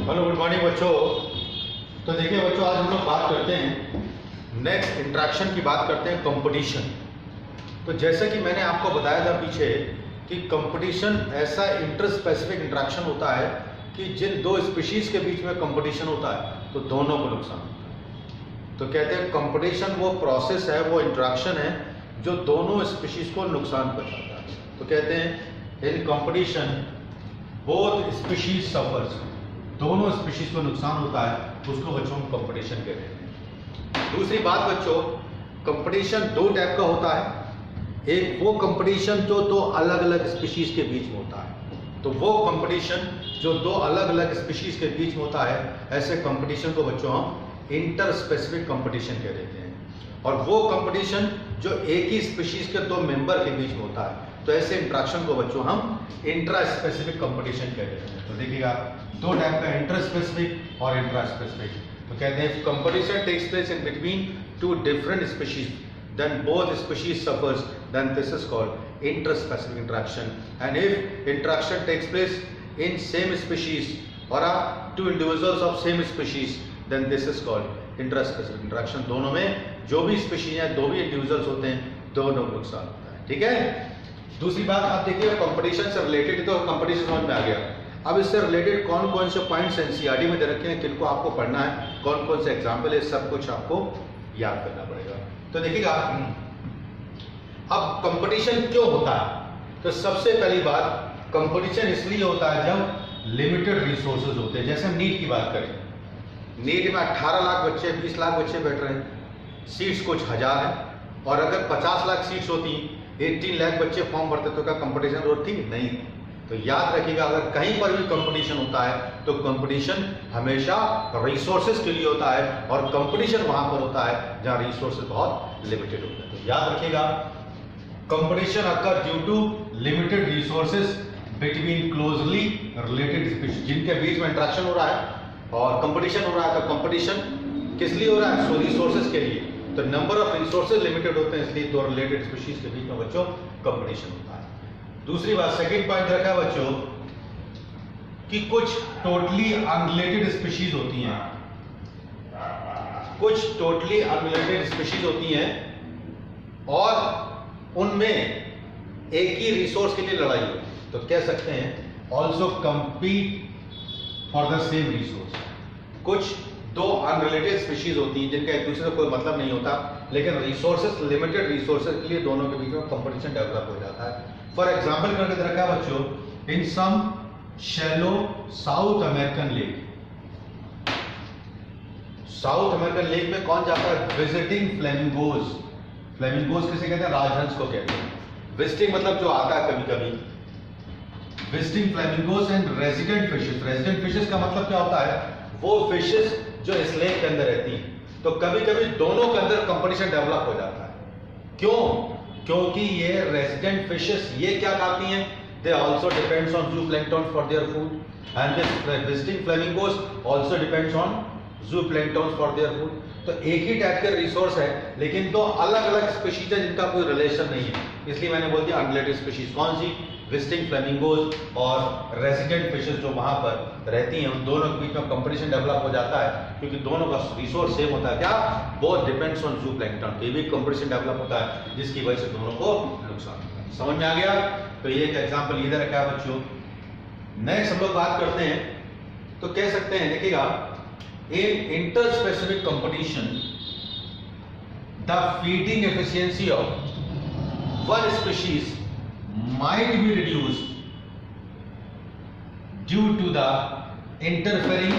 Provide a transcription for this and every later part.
Hello, good morning बच्चों। तो देखिए बच्चों, आज हम लोग बात करते हैं नेक्स्ट इंट्रैक्शन की बात करते हैं, कंपटीशन। तो जैसे कि मैंने आपको बताया था पीछे कि कंपटीशन ऐसा इंटर स्पेसिफिक इंट्रैक्शन होता है कि जिन दो स्पीशीज के बीच में कंपटीशन होता है तो दोनों को नुकसान होता है। तो कहते हैं कंपटीशन वो प्रोसेस है, वो इंट्रैक्शन है जो दोनों स्पीशीज को नुकसान पहुंचाता है। तो कहते हैं in competition both species suffers, दोनों स्पीशीज को नुकसान होता है, उसको बच्चों हम कंपटीशन कहते हैं। दूसरी बात बच्चों, कंपटीशन दो टाइप का होता है। एक वो कंपटीशन जो दो अलग अलग स्पीशीज के बीच में होता है, तो वो कंपटीशन जो दो अलग अलग स्पीशीज के बीच में होता है, ऐसे कंपटीशन को बच्चों हम इंटर स्पेसिफिक कंपटीशन कह देते हैं। और वो कंपटीशन जो एक ही स्पीशीज के दो मेंबर के बीच में होता है, तो ऐसे इंट्रैक्शन को बच्चों हम इंट्रा स्पेसिफिक कंपटीशन कह देते हैं। तो देखिएगा, दो टाइप का, इंटर स्पेसिफिक और इंट्रा स्पेसिफिक। तो कहते हैं competition takes place in between two different species, then both species suffers, then this is called interspecific interaction. And if interaction takes place in same species or two individuals of same species, then this is called intraspecific interaction. दोनों में जो भी species है, दो भी individuals होते हैं, दोनों को नुकसान होता है। ठीक है। दूसरी बात आप देखिए, कंपटीशन से रिलेटेड, तो कंपटीशन समझ में आ गया। अब इससे रिलेटेड कौन कौन से पॉइंट्स एनसीईआरटी में दे रखे हैं, किनको आपको पढ़ना है, कौन कौन से एग्जाम्पल है, सब कुछ आपको याद करना पड़ेगा। तो देखिएगा, अब कंपटीशन क्यों होता है। तो सबसे पहली बात, कंपटीशन इसलिए होता है जब लिमिटेड रिसोर्सेज होते हैं। जैसे हम नीट की बात करें, नीट में 18 लाख बच्चे, 20 लाख बच्चे बैठ रहे हैं, सीट्स कुछ हजार है, और अगर 50 लाख सीट्स होती, 18 लाख बच्चे फॉर्म भरते, तो क्या कंपटीशन होती? नहीं। तो याद रखिएगा, अगर कहीं पर भी कंपटीशन होता है तो कंपटीशन हमेशा रिसोर्सेज के लिए होता है, और कंपटीशन वहां पर होता है जहां रिसोर्सेज बहुत लिमिटेड होते हैं। तो याद रखिएगा, competition occur due to limited resources between closely related species, जिनके बीच में इंटरेक्शन हो रहा है और कंपटीशन हो रहा है। तो कंपटीशन किस लिए हो रहा है? सो रिसोर्सेज के लिए। तो नंबर ऑफ रिसोर्सेज लिमिटेड होते हैं, इसलिए दो रिलेटेड स्पीशीज के बीच में बच्चों कंपटीशन होता है। दूसरी बात, सेकंड पॉइंट रखा है बच्चों कि कुछ टोटली अनरिलेटेड स्पीशीज होती हैं, कुछ टोटली अनरिलेटेड स्पीशीज होती हैं और उनमें एक ही रिसोर्स के लिए लड़ाई होती है। तो कह सकते हैं also compete for the same resource. कुछ दो अनरिलेटेड स्पीशीज होती हैं जिनका एक दूसरे से कोई मतलब नहीं होता, लेकिन रिसोर्सेज, लिमिटेड रिसोर्सेज के लिए दोनों के बीच में कंपटीशन डेवलप हो जाता है। फॉर एग्जाम्पल करके रखा है बच्चों, in some shallow South American lake, South American lake में कौन जाता है? Visiting flamingos. फ्लेमिंगोज किसे कहते हैं? राजहंस को कहते हैं। विजिटिंग मतलब जो आता है कभी कभी। Visiting flamingos and resident fishes. Resident fishes का मतलब क्या होता है? वो फिशेस जो इस लेक के अंदर रहती हैं। तो कभी कभी दोनों के अंदर कंपटीशन डेवलप हो जाता है। क्यों? क्योंकि ये रेजिडेंट फिशेस ये क्या खाती हैं? They also depends on जूप्लैंक्टन for their food, and this visiting flamingos also depends on जूप्लैंक्टन for their food. तो एक ही टाइप के रिसोर्स है, लेकिन दो अलग अलग स्पीशीज है जिनका कोई रिलेशन नहीं है, इसलिए मैंने बोल दिया अनरिलेटेड स्पीशीज। कौन सी? विजिटिंग फ्लेमिंगोज और रेजिडेंट फिशेस जो वहां पर रहती हैं, उन दोनों के बीच में कंपटीशन डेवलप हो जाता है, क्योंकि दोनों का रिसोर्स सेम होता है। क्या? Both depends on जूप्लैंक्टन। ये भी कंपटीशन डेवलप होता है, जिसकी वजह से दोनों को नुकसान होता है। समझ में आ गया? तो ये एक एग्जांपल इधर रखा है बच्चों। नेक्स्ट हम लोग बात करते हैं, तो कह सकते हैं, देखिएगा, in interspecific competition the feeding efficiency of one species might be reduced due to the interfering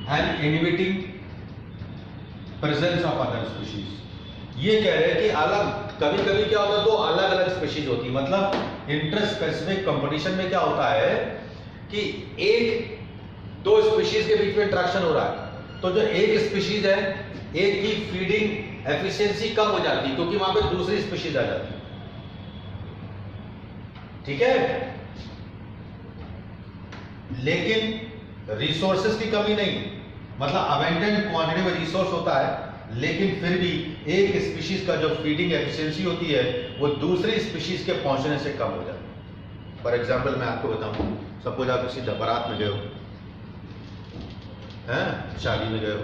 and inhibiting presence of other species. ये कह रहे हैं कि अलग, कभी कभी क्या होता है, दो अलग अलग स्पीशीज होती है। मतलब इंटर स्पेसिफिक कंपटीशन में क्या होता है कि एक दो स्पीशीज के बीच में इंटरेक्शन हो रहा है, तो जो एक स्पीशीज है, एक की फीडिंग एफिशिएंसी कम हो जाती है क्योंकि वहां पे दूसरी स्पीशीज आ जाती है। ठीक है, लेकिन रिसोर्सेज की कमी नहीं, मतलब अबेंडेंट क्वांटिटी में रिसोर्स होता है, लेकिन फिर भी एक स्पीशीज का जो फीडिंग एफिशिएंसी होती है वो दूसरी स्पीशीज के पहुंचने से कम हो जाती है। फॉर एग्जांपल मैं आपको बताऊं, सपोज आप किसी बारात में गए हो, हैं, शादी में गए हो,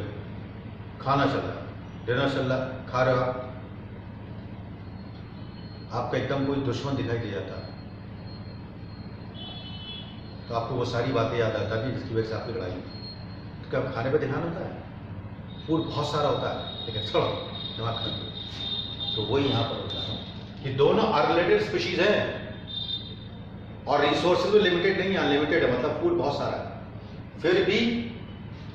खाना चल रहा, डिनर चल रहा, खा रहे हो आपका एकदम कोई दुश्मन दिखाई दे जाता तो आपको वो सारी बातें याद आता है जिसकी वजह से आपकी लड़ाई होती। क्या खाने पे ध्यान होता है? फूड बहुत सारा होता है लेकिन छोड़ो दिमाग खत्म। तो वही यहाँ पर होता है कि दोनों अनरिलेटेड स्पीशीज है और रिसोर्सेज भी लिमिटेड नहीं है, अनलिमिटेड है, मतलब फूड बहुत सारा है। फिर भी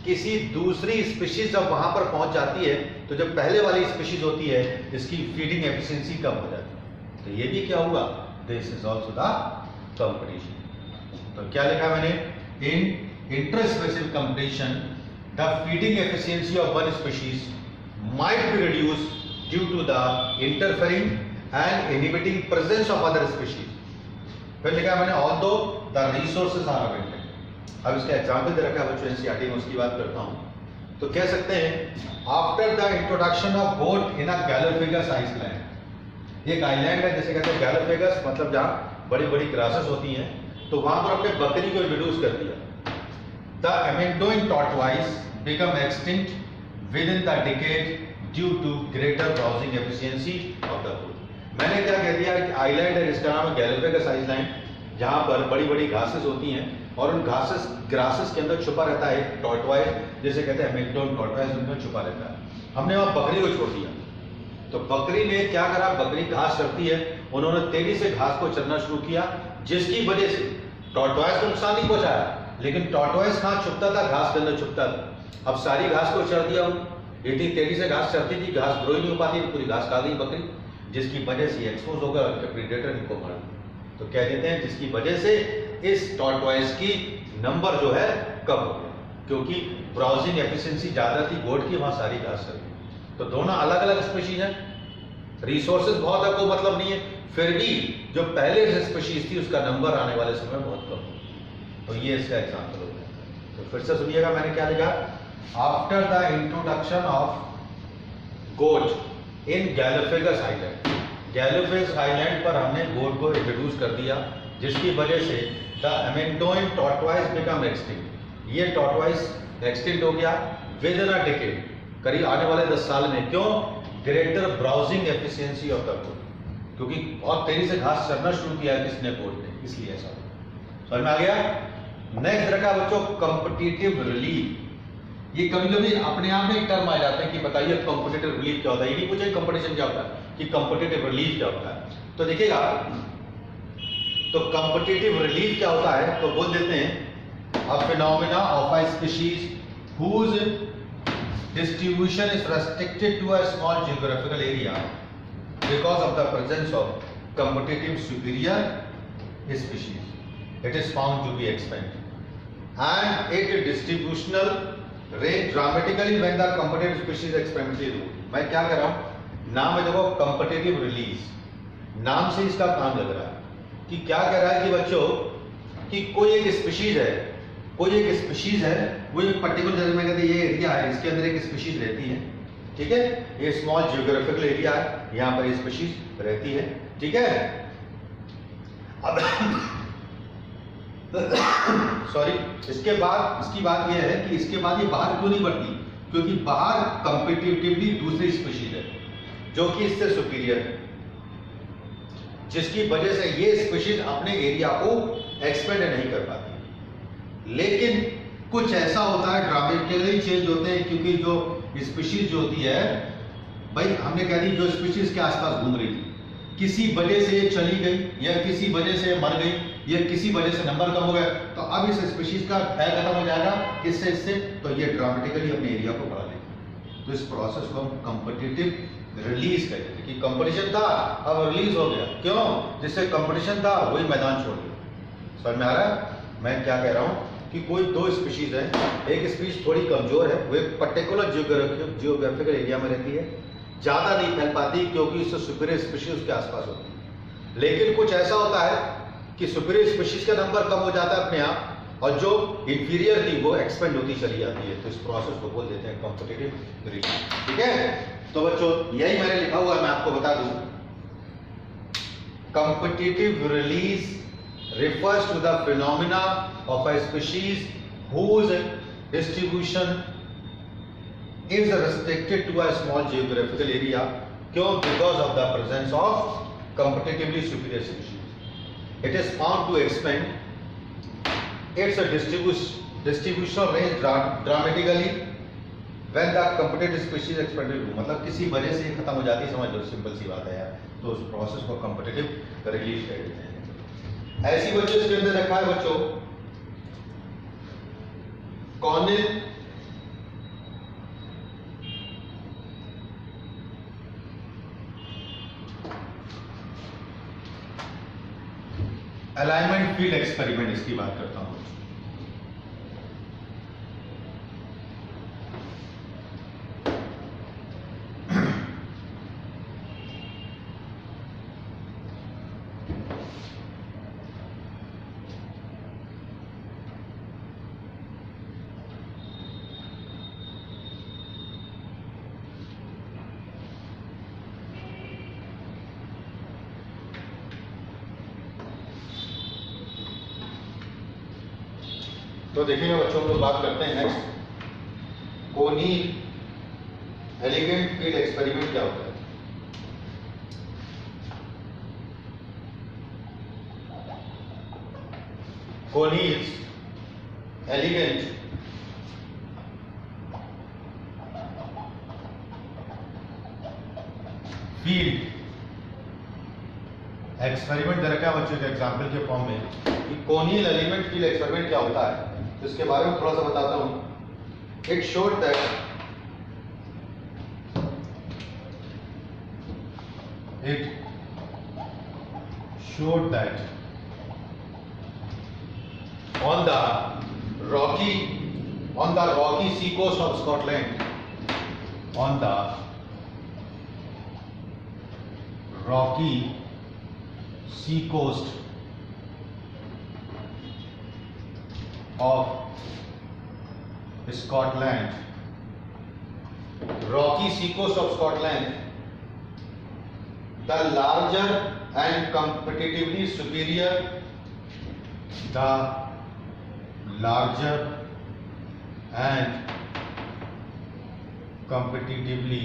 किसी दूसरी स्पीशीज जब वहां पर पहुंच जाती है तो जब पहले वाली स्पीशीज होती है इसकी फीडिंग एफिशिएंसी कम हो जाती है। तो ये भी क्या हुआ? This is also the competition. तो क्या लिखा मैंने? In interspecific competition the feeding efficiency of one species might be reduced due to the interfering and inhibiting presence of other species. फिर लिखा मैंने although the resources are available. अब इसका example दे रखा है बच्चों एनसीईआरटी में, उसकी बात करता हूं। तो कह सकते हैं after the introduction of goat in a Galapagos island. एक आइलैंड है जिसे कहते हैं गैलोफेगस, मतलब जहां बड़ी बड़ी ग्रासेस होती हैं, तो वहां पर अपने बकरी को इंट्रोड्यूस कर दिया। The Amendoin tortoise became extinct within the decade due to greater browsing efficiency of the food. मैंने क्या कह दिया कि आइलैंड है जिसका नाम है गैलोफेगस आइलैंड, जहां पर बड़ी बड़ी घासेस होती हैं और उन ग्रासेस के अंदर छुपा रहता है टॉर्टवाइस, जैसे कहते हैं एमेंडोइन टॉर्टवाइस, उनमें छुपा रहता है। हमने वहां बकरी को छोड़ दिया तो बकरी ने क्या करा? बकरी घास चरती है, उन्होंने तेजी से घास को चरना शुरू किया, जिसकी वजह से टॉर्टवाइस को नुकसान नहीं पहुंचाया, लेकिन टॉर्टवाइस कहां छुपता था? घास के अंदर छुपता था। अब सारी घास को चर दिया, इतनी तेजी से घास चरती थी, घास ग्रो ही नहीं हो पाती थी, पूरी घास खा गई बकरी, जिसकी वजह से एक्सपोज होकर उनके प्रीडेटर इनको मार दिया। तो कह देते हैं जिसकी वजह से इस टॉर्टवाइस की नंबर जो है कम हो गया, क्योंकि ब्राउजिंग एफिशिएंसी ज्यादा थी गोट की, वहां सारी घास चल गई। तो दोनों अलग अलग स्पीशीज हैं, रिसोर्सेज बहुत है, कोई मतलब नहीं है, फिर भी जो पहले से स्पीशीज थी उसका नंबर आने वाले समय बहुत कम हो। तो ये इसका एग्जाम्पल हो गया। तो फिर से सुनिएगा मैंने क्या लिखा? After the introduction of goat in Galapagos island. Galapagos island पर हमने गोट को इंट्रोड्यूस कर दिया, जिसकी वजह से the Amendoin tortoise became extinct. ये टॉर्टवाइस एक्सटिंक्ट हो गया विद इन अ डिकेड, करीब आने वाले 10 साल में। क्यों? Greater browsing efficiency of the goat, क्योंकि बहुत तेजी से घास चरना शुरू किया किसने? गोट ने, इसलिए ऐसा हुआ। समझ में आ गया? नेक्स्ट रखा बच्चों कॉम्पिटिटिव रिलीफ। ये कभी कभी अपने आप में एक टर्म आ जाते हैं कि बताइए कॉम्पिटिटिव रिलीफ क्या होता है। ये नहीं पूछे कंपटीशन क्या होता है, कि कॉम्पिटिटिव रिलीफ क्या होता है। तो देखिएगा, तो कॉम्पिटिटिव रिलीफ क्या होता है? तो बोल देते हैं a phenomena of a species whose distribution is restricted to a small geographical area because of the presence of competitive superior species. It is found to be expanded and its distributional range dramatically when the competitive species experimentally rule. मैं क्या कर रहा हूँ? नाम है देखो competitive release, नाम से इसका काम लग रहा है कि क्या कह रहा है कि बच्चों कि कोई एक स्पीशीज है, कोई एक स्पीशीज है, वो एक पर्टिकुलर जगह में कहते हैं ये एरिया है, इसके अंदर एक स्पीशीज रहती है, ठीक है, ये स्मॉल जियोग्राफिकल एरिया है, यहाँ पर ये स्पीशीज रहती है, ठीक है। अब सॉरी, इसके बाद इसकी बात यह है कि इसके बाद ये बाहर क्यों नहीं बढ़ती? क्योंकि बाहर कंपेटिटिवली दूसरी स्पीशीज है जो कि इससे सुपीरियर है, जिसकी वजह से ये स्पीशीज अपने एरिया को एक्सपेंड नहीं कर पाती। लेकिन कुछ ऐसा होता है, ड्रामेटिकली चेंज होते हैं, क्योंकि जो स्पीशीज जो होती है, भाई हमने कह दी जो स्पीशीज के आसपास घूम रही थी, किसी वजह से ये चली गई या किसी वजह से मर गई या किसी वजह से नंबर कम हो गया, तो अब इस स्पीशीज का फैल खत्म हो जाएगा किससे? इससे, तो ये ड्रामेटिकली अपने एरिया को बढ़ा लेगी। तो इस प्रोसेस को हम कॉम्पिटिटिव रिलीज कहते हैं कि कंपटीशन था अब रिलीज हो गया। क्यों? जिससे कंपटीशन था वही मैदान छोड़ गया। समझ में आ रहा है मैं क्या कह रहा हूँ? कि कोई दो स्पीशीज है, एक स्पीशीज थोड़ी कमजोर है, वो एक पर्टिकुलर जियोग्राफिकल एरिया में रहती है, ज्यादा नहीं फैल पाती क्योंकि इससे सुपीरियर स्पीशीज उसके आसपास होती है। लेकिन कुछ ऐसा होता है कि सुपीरियर स्पीशीज का नंबर कम हो जाता है अपने आप, और जो इंफीरियर थी वो एक्सपेंड होती चली जाती है। तो इस प्रोसेस को बोल देते हैं कॉम्पिटिटिव रिलीज, ठीक है। तो बच्चों यही मैंने लिखा हुआ है, मैं आपको बता दूं, competitive release refers to the phenomena of a species whose distribution is restricted to a small geographical area. क्यों? Because of the presence of competitively superior species. It is found to expand its distributional range dramatically when the competitive species expanded. मतलब किसी वजह से खत्म हो जाती है, समझ लो, सिंपल सी बात है यार, तो उस प्रोसेस को competitive रिलीज कह देते हैं। ऐसी बच्चों इसके अंदर रखा है बच्चों कॉर्निल अलाइनमेंट फील्ड एक्सपेरिमेंट, इसकी बात करता हूं। तो देखिए बच्चों, हम लोग बात करते हैं नेक्स्ट कोनील एलिगेंट फील्ड एक्सपेरिमेंट क्या होता है। कोनील एलिगेंट फील्ड एक्सपेरिमेंट दे रखा है बच्चों के एग्जाम्पल के फॉर्म में कि कोनील एलिमेंट फील्ड एक्सपेरिमेंट क्या होता है। तो इसके बारे में थोड़ा सा बताता हूं। It showed that on the rocky sea coast of Scotland, on the rocky sea coast of Scotland, rocky sea coast of Scotland, the larger and competitively superior, the larger and competitively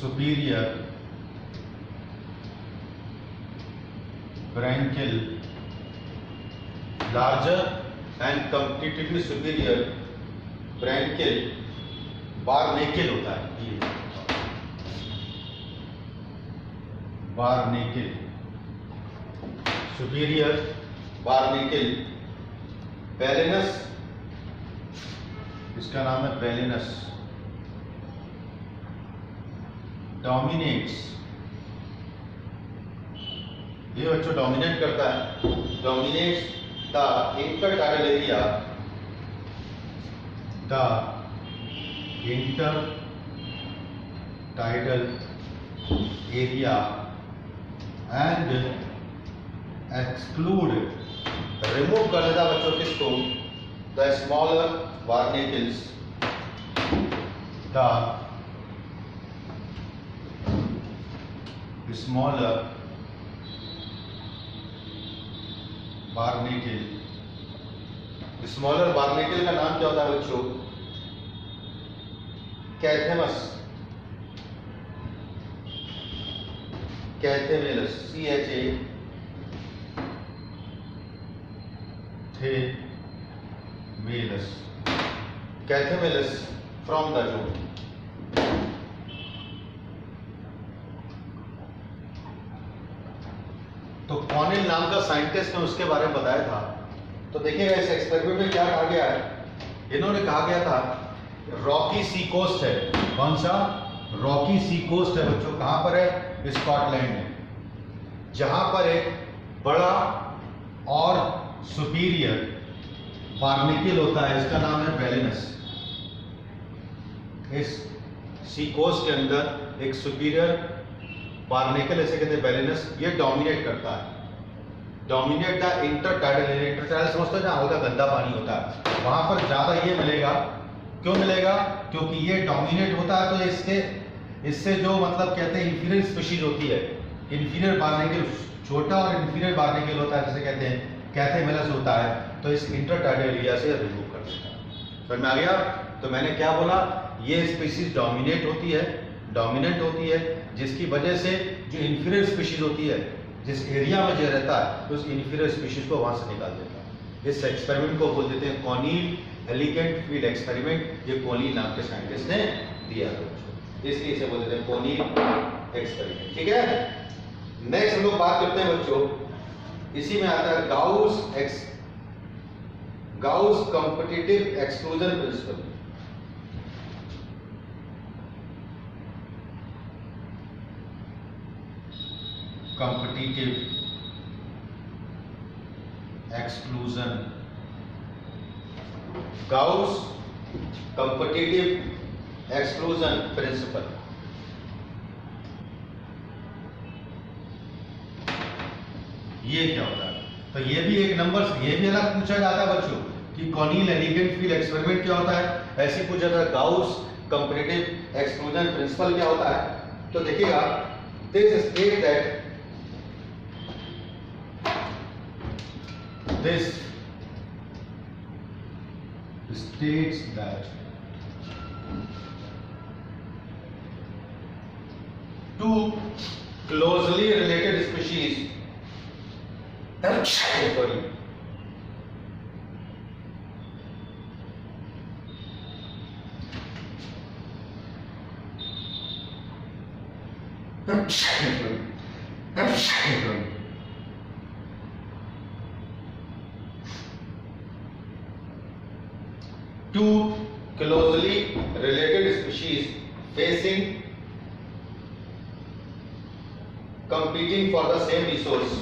superior branchial, larger and competitively superior branchial barnacle होता है ये barnacle, superior barnacle balenus, इसका नाम है balenus, dominates, ये बच्चों dominate करता है, dominates the intertidal area, the intertidal area and exclude, remove कर देता बच्चों किसको, the smaller बार्नेकल्स, the smaller barnacle. Smaller barnacle का नाम क्या होता है बच्चों, कैथेमस, कैथेमेलस, CHATHEMELUS, कैथेमेलस फ्रॉम द जोन। तो कॉनिल नाम का साइंटिस्ट ने उसके बारे में बताया था। तो देखिएगा इस एक्सपेरिमेंट में क्या कहा गया है, इन्होंने कहा गया था रॉकी सी कोस्ट है, कौन सा, रॉकी सी कोस्ट है बच्चों, कहां पर है, स्कॉटलैंड में, जहां पर एक बड़ा और सुपीरियर बार्नेकल होता है, इसका नाम है बैलेनस। इस सी कोस्ट के अंदर एक सुपीरियर बार्नेकल, ऐसे कहते हैं बैलेनस, ये डोमिनेट करता है, dominate the intertidal area. Intertidal समझते हो जहाँ हल्का गंदा पानी होता है, वहां पर ज्यादा ये मिलेगा। क्यों मिलेगा, क्योंकि ये डोमिनेट होता है, तो इससे जो मतलब कहते हैं इंफीरियर स्पीशीज होती है, इंफीरियर बार्नेकल छोटा और इंफीरियर बार्नेकल होता है, जिसे कहते हैं कैथेमेलस होता है, तो इस इंटरटाइडल एरिया से रिमूव कर देता है। समझ में आ गया? तो मैंने क्या बोला, ये स्पीशीज डोमिनेट होती है, डोमिनेंट होती है, जिसकी वजह से जो इंफीरियर स्पीशीज होती है, जिस एरिया में जो रहता है, तो उस इंफीरियर स्पीशीज को वहां से निकाल देता है। इस एक्सपेरिमेंट को बोल देते हैं कॉनील एलिगेंट फील्ड एक्सपेरिमेंट। ये कॉनील नाम के साइंटिस्ट ने दिया था, इसलिए इसे बोल देते हैं कॉनील एक्सपेरिमेंट। ठीक है, नेक्स्ट हम लोग बात करते हैं बच्चों, इसी में आता है Gauss competitive exclusion principle. Competitive exclusion, Gauss competitive exclusion principle. ये क्या होता है? तो ये भी एक नंबर, ये भी अलग पूछा जाता है बच्चों कि कॉनील एलिगेंट फील्ड एक्सपेरिमेंट क्या होता है, ऐसे पूछा जाता है गाउस कॉम्पिटिटिव एक्सक्लूजन प्रिंसिपल क्या होता है। तो देखिएगा, this state that this states that two closely related species sorry two closely related species facing competing for the same resource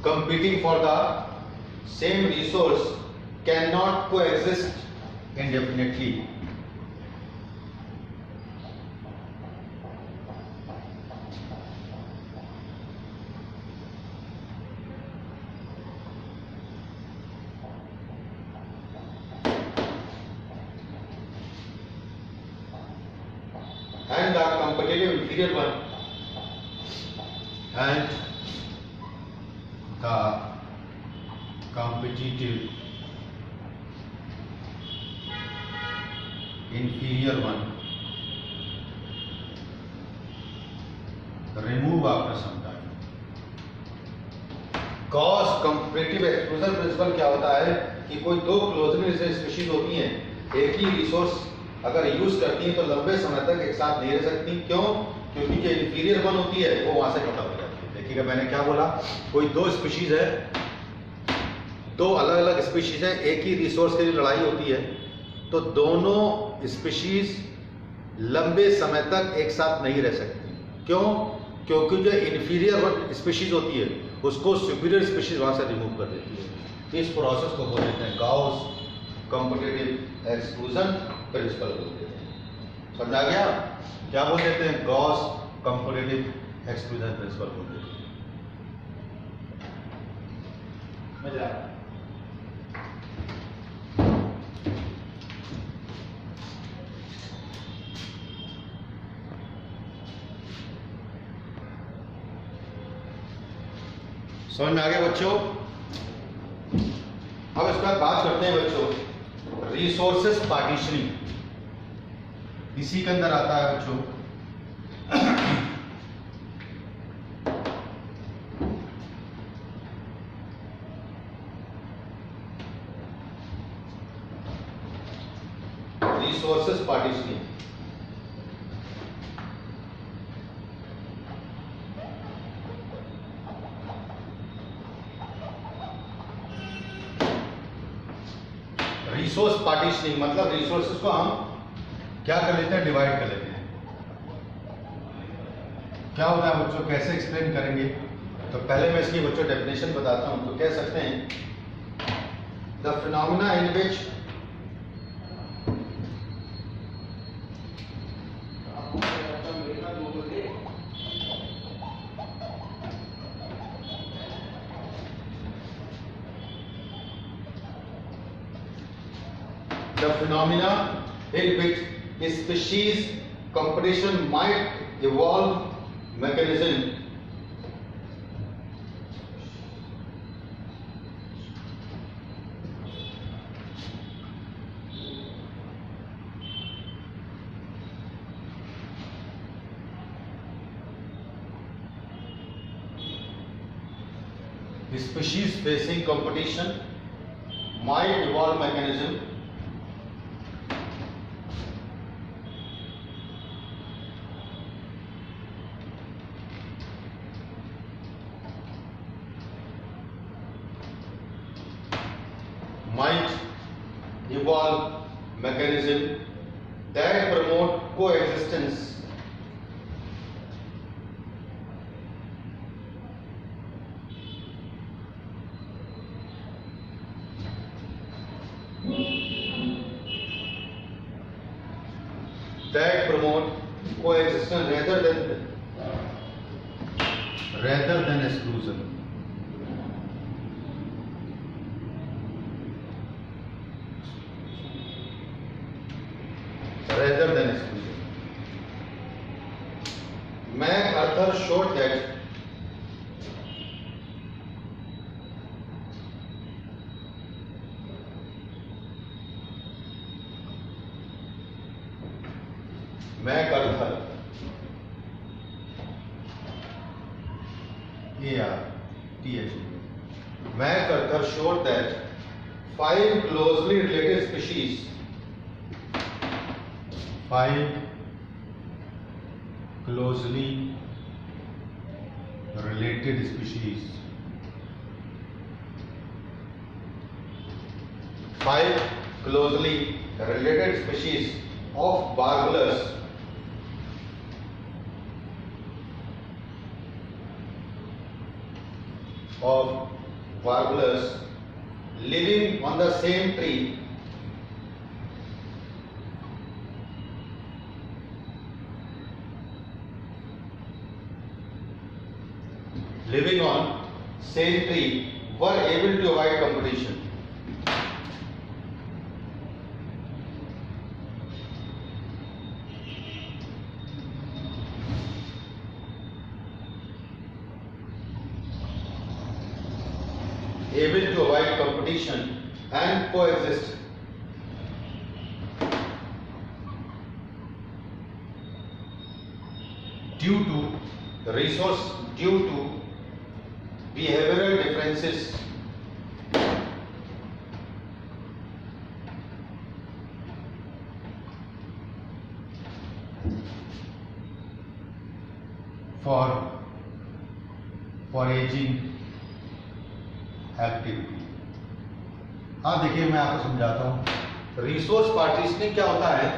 competing for the same resource cannot coexist indefinitely. And the competitive inferior one and the competitive inferior one remove after some time. Gauss competitive exclusion principle क्या होता है कि कोई दो closely related species होती हैं, एक ही resource अगर यूज करती हैं तो लंबे समय तक एक साथ नहीं रह सकती। क्यों? क्योंकि जो इंफीरियर वन होती है वो वहां से खत्म हो जाती है। देखिएगा मैंने क्या बोला, कोई दो स्पीशीज है, दो अलग अलग स्पीशीज है, एक ही रिसोर्स के लिए लड़ाई होती है, तो दोनों स्पीशीज लंबे समय तक एक साथ नहीं रह सकती। क्यों? क्योंकि जो इंफीरियर स्पीशीज होती है उसको सुपीरियर स्पीशीज वहां से रिमूव कर देती है। इस प्रोसेस को बोल देते हैं गाउस कॉम्पिटिटिव एक्सक्लूजन प्रिंसिपल बोल देते हैं। समझ आ गया? क्या बोल देते हैं? गॉस कॉम्पिटिटिव एक्सक्लूजन प्रिंसिपल बोल देते हैं। मजा समझ में आ गया बच्चों? अब इसके बाद बात करते हैं बच्चों रिसोर्सेस पार्टीशनिंग, इसी के अंदर आता है बच्चों रिसोर्सेस पार्टीशनिंग। रिसोर्स पार्टीशनिंग मतलब रिसोर्सेज को हम क्या कर लेते हैं? डिवाइड कर लेते हैं। क्या होता है बच्चों, कैसे एक्सप्लेन करेंगे? तो पहले मैं इसकी बच्चों डेफिनेशन बताता हूं। तो कह सकते हैं the phenomena in which the phenomena in which a species competition might evolve mechanism species facing competition might evolve mechanism that promote coexistence rather than exclusion. MacArthur showed that MacArthur showed that five closely related species of warblers living on the same tree were able to avoid competition. And coexist. Due to behavioral differences foraging activity. हाँ देखिए, मैं आपको समझाता हूं। Resource partitioning क्या होता है?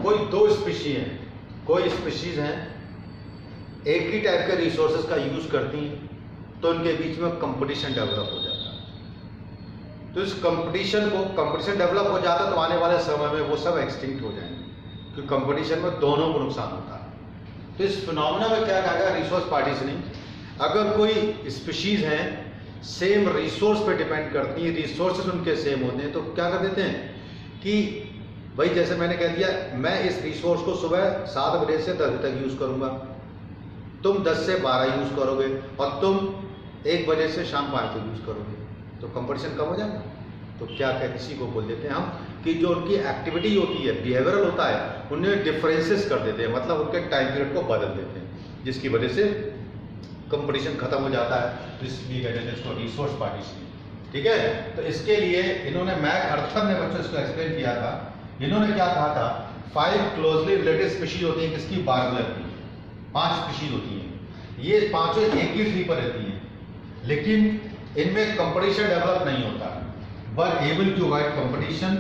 कोई दो स्पीशीज हैं, एक ही टाइप के रिसोर्सेज का यूज करती हैं, तो उनके बीच में कंपटीशन डेवलप हो जाता है। तो इस कंपटीशन डेवलप हो जाता है, तो आने वाले समय में वो सब एक्सटिंक्ट हो जाएंगे, क्योंकि कंपटीशन में दोनों को नुकसान होता है। तो इस फिनोमेना में क्या कहा गया? Resource partitioning. अगर कोई स्पीशीज है सेम रिसोर्स पे डिपेंड करती है, रिसोर्सेज उनके सेम होते हैं, तो क्या कर देते हैं कि भाई जैसे मैंने कह दिया, मैं इस रिसोर्स को सुबह 7 बजे से 10 बजे तक यूज करूंगा, तुम 10 से 12 यूज करोगे और तुम 1 बजे से शाम 5 तक यूज करोगे, तो कंपटीशन कम हो जाएगा। तो क्या इसी को बोल देते हैं हम कि जो उनकी एक्टिविटी होती है, बिहेवियरल होता है, उन्हें डिफरेंसेस कर देते हैं, मतलब उनके टाइम पीरियड को बदल देते हैं, जिसकी वजह से कंपटीशन खत्म हो जाता है। तो इसलिए कहते हैं इसको रिसोर्स पार्टीशनिंग। ठीक है, तो इसके लिए इन्होंने मैकआर्थर ने बच्चों इसको एक्सप्लेन किया था। इन्होंने क्या कहा था? 5 क्लोजली रिलेटेड स्पीशीज होती हैं, किसकी? वार्बलर की 5 स्पीशीज होती हैं। ये पांचों एक ही ट्री पर रहती हैं, लेकिन इनमें कंपटीशन डेवलप नहीं होता, but able to avoid competition,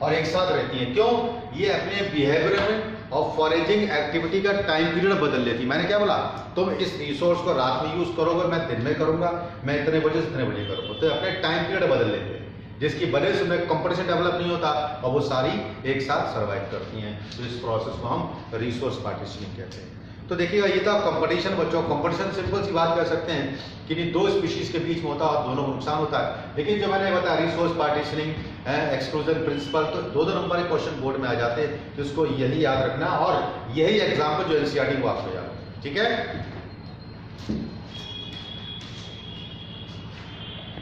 और एक साथ रहती हैं। क्यों? ये अपने बिहेवियर और फॉरेजिंग एक्टिविटी का टाइम पीरियड बदल लेती। मैंने क्या बोला? तुम इस रिसोर्स को रात में यूज करोगे, मैं दिन में करूंगा, मैं इतने बजे से इतने बजे करूंगा, तो अपने टाइम पीरियड बदल लेते हैं, जिसकी वजह से उनमें कंपटीशन डेवलप नहीं होता और वो सारी एक साथ सर्वाइव करती हैं। तो इस प्रोसेस को हम रिसोर्स पार्टीशनिंग कहते हैं। तो देखिएगा ये था कंपटीशन बच्चों। कंपटीशन सिंपल सी बात कर सकते हैं कि नहीं, दो स्पीशीज के बीच में होता है और दोनों को नुकसान होता है। लेकिन जो मैंने बताया रिसोर्स पार्टीशनिंग, एक्सक्लूजन प्रिंसिपल, तो दो नंबर के क्वेश्चन बोर्ड में आ जाते हैं, तो इसको यही याद रखना और यही एग्जाम्पल जो एनसीईआरटी को आपको याद, ठीक है।